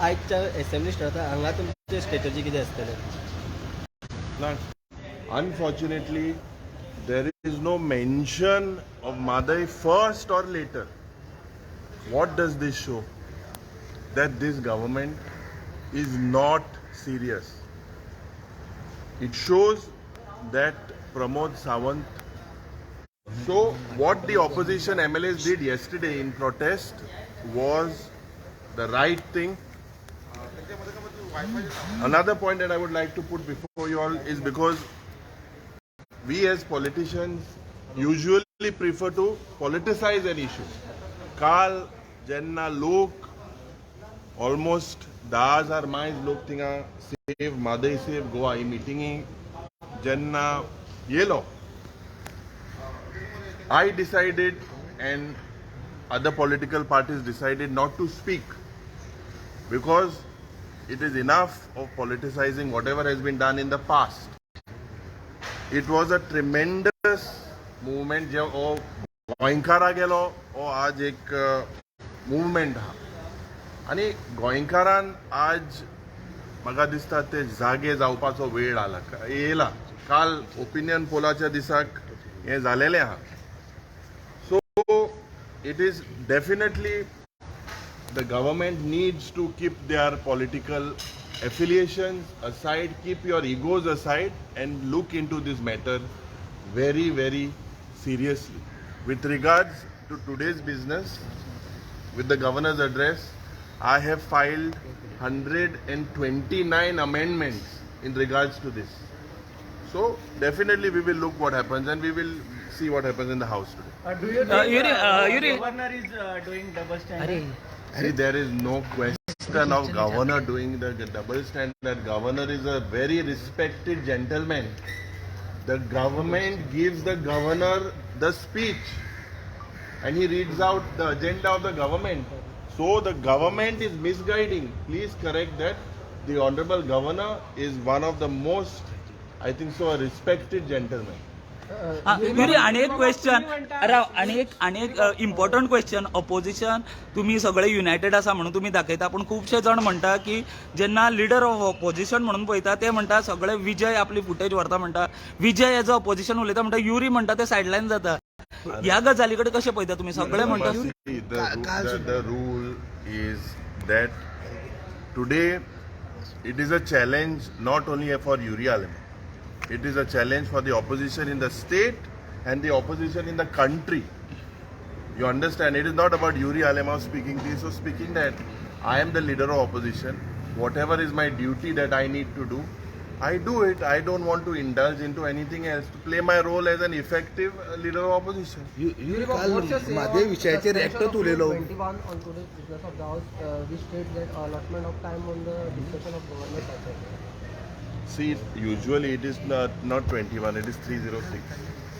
आजच्या assembly start जाता हांगा तुमची स्ट्रेटजी कितें आसतलें? Unfortunately, there is no mention of Madai first or later. What does this show? That this government is not serious. It shows that Pramod Sawant. So, what the opposition MLAs did yesterday in protest was the right thing. Another point that I would like to put before you all is because we as politicians usually prefer to politicize an issue. काल जेन्ना लोक almost 10,000 मायज लोक थिंगा save मादय save Goa ही मिटिंगी जेन्ना yellow, I decided and other political parties decided not to speak because it is enough of politicizing whatever has been done in the past. It was a tremendous movement जे ओ गोंयकारा गेलो ओ आज एक movement हा आनी गोंयकारान आज म्हाका दिसता ते जागे जावपाचो वेळ येयला. काल ओपिनियन पोलाच्या दिसाक हे जालेले हा. So it is definitely the government needs to keep their political affiliations aside, keep your egos aside and look into this matter very, very seriously. With regards to today's business, with the governor's address, I have filed 129 amendments in regards to this. So definitely we will look what happens and we will see what happens in the house today. Do you think governor is doing double standard? See, there is no question of governor doing the double standard. Governor is a very respected gentleman. The government gives the governor the speech and he reads out the agenda of the government. So the government is misguiding. Please correct that. The honorable governor is one of the most, I think so, a respected gentleman. अनेक question अनेक important question opposition तुम्ही सगळे United आसा म्हणून तुम्ही दाखयता पण खूबशे जण म्हणटा की जेन्ना लिडर ऑफ ऑपोजिशन म्हणून पळयता ते म्हणटा सगळे विजय आपली फुटेज व्हरता म्हणटा विजय एज अ ऑपोजिशन उलयता म्हणटा युरी म्हणटा ते सायडलायन जाता. ह्या गजाली कडेन कशें पळयता तुम्ही सगळे म्हणटा? The rule is that today it is a challenge not only for Yuri Alem. It is a challenge for the opposition in the state and the opposition in the country. You understand? It is not about Yuri Alema speaking this or speaking that. I am the leader of opposition. Whatever is my duty that I need to do, I do it. I don't want to indulge into anything else to play my role as an effective leader of opposition. माझे विषयाचे reactor उलयलो. 21 on today's business of the house, we state that allotment of time on the discussion of governor's budget. See, usually it is not 21, it is 306.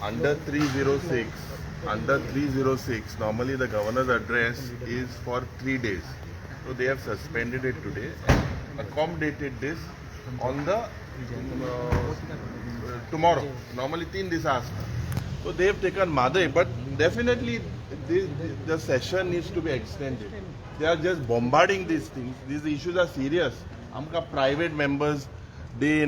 Under 306, normally the governor's address is for 3 days. So they have suspended it today and accommodated this on the tomorrow. Normally 3 days asked. So they have taken Madai, but definitely the session needs to be extended. They are just bombarding these things. These issues are serious. Amka private members they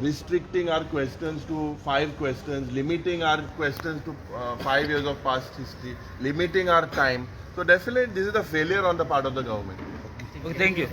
restricting our questions to 5 questions, limiting our questions to 5 years of past history, limiting our time. So definitely this is a failure on the part of the government. Thank you.